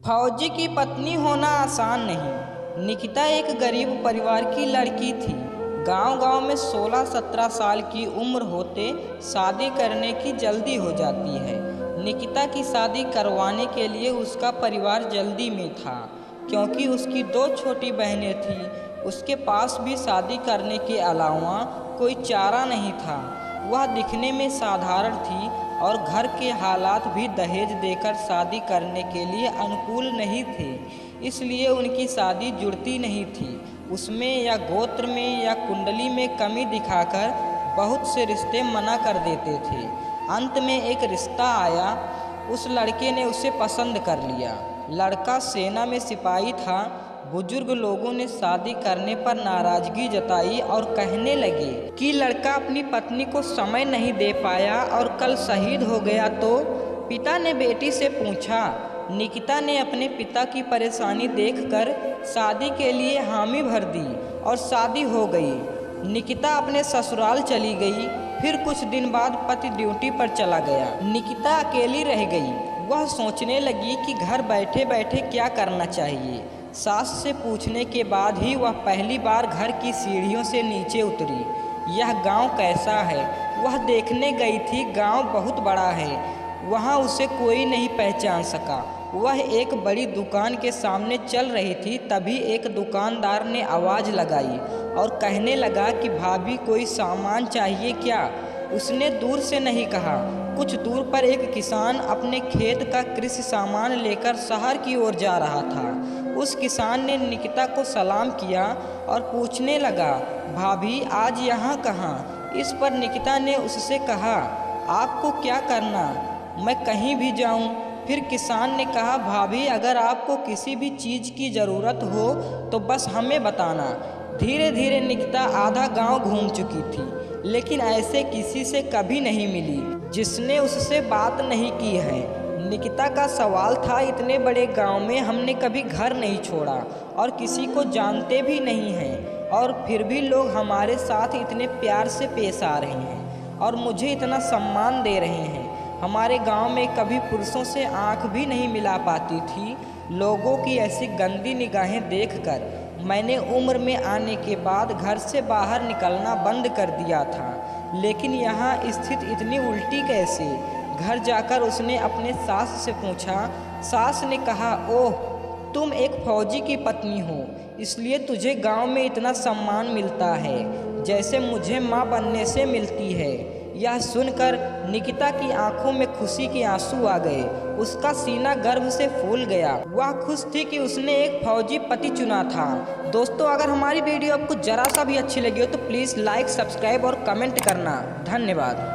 फौजी की पत्नी होना आसान नहीं। निकिता एक गरीब परिवार की लड़की थी। गांव-गांव में 16-17 साल की उम्र होते शादी करने की जल्दी हो जाती है। निकिता की शादी करवाने के लिए उसका परिवार जल्दी में था, क्योंकि उसकी 2 छोटी बहनें थीं। उसके पास भी शादी करने के अलावा कोई चारा नहीं था। वह दिखने में साधारण थी और घर के हालात भी दहेज देकर शादी करने के लिए अनुकूल नहीं थे, इसलिए उनकी शादी जुड़ती नहीं थी। उसमें या गोत्र में या कुंडली में कमी दिखाकर बहुत से रिश्ते मना कर देते थे। अंत में एक रिश्ता आया। उस लड़के ने उसे पसंद कर लिया। लड़का सेना में सिपाही था। बुजुर्ग लोगों ने शादी करने पर नाराजगी जताई और कहने लगे कि लड़का अपनी पत्नी को समय नहीं दे पाया और कल शहीद हो गया तो। पिता ने बेटी से पूछा। निकिता ने अपने पिता की परेशानी देखकर शादी के लिए हामी भर दी और शादी हो गई। निकिता अपने ससुराल चली गई। फिर कुछ दिन बाद पति ड्यूटी पर चला गया। निकिता अकेली रह गई। वह सोचने लगी कि घर बैठे बैठे क्या करना चाहिए। सास से पूछने के बाद ही वह पहली बार घर की सीढ़ियों से नीचे उतरी। यह गांव कैसा है वह देखने गई थी। गांव बहुत बड़ा है। वहां उसे कोई नहीं पहचान सका। वह एक बड़ी दुकान के सामने चल रही थी, तभी एक दुकानदार ने आवाज़ लगाई और कहने लगा कि भाभी कोई सामान चाहिए क्या। उसने दूर से नहीं कहा। कुछ दूर पर एक किसान अपने खेत का कृषि सामान लेकर शहर की ओर जा रहा था। उस किसान ने निकिता को सलाम किया और पूछने लगा, भाभी आज यहाँ कहाँ। इस पर निकिता ने उससे कहा, आपको क्या करना, मैं कहीं भी जाऊँ। फिर किसान ने कहा, भाभी अगर आपको किसी भी चीज़ की ज़रूरत हो तो बस हमें बताना। धीरे धीरे निकिता आधा गांव घूम चुकी थी, लेकिन ऐसे किसी से कभी नहीं मिली जिसने उससे बात नहीं की है। निकिता का सवाल था, इतने बड़े गांव में हमने कभी घर नहीं छोड़ा और किसी को जानते भी नहीं हैं, और फिर भी लोग हमारे साथ इतने प्यार से पेश आ रहे हैं और मुझे इतना सम्मान दे रहे हैं। हमारे गांव में कभी पुरुषों से आंख भी नहीं मिला पाती थी। लोगों की ऐसी गंदी निगाहें देखकर मैंने उम्र में आने के बाद घर से बाहर निकलना बंद कर दिया था। लेकिन यहाँ स्थिति इतनी उल्टी कैसे। घर जाकर उसने अपने सास से पूछा। सास ने कहा, ओह तुम एक फौजी की पत्नी हो, इसलिए तुझे गांव में इतना सम्मान मिलता है जैसे मुझे माँ बनने से मिलती है। यह सुनकर निकिता की आंखों में खुशी के आंसू आ गए। उसका सीना गर्व से फूल गया। वह खुश थी कि उसने एक फौजी पति चुना था। दोस्तों, अगर हमारी वीडियो आपको जरा सा भी अच्छी लगी हो तो प्लीज़ लाइक, सब्सक्राइब और कमेंट करना। धन्यवाद।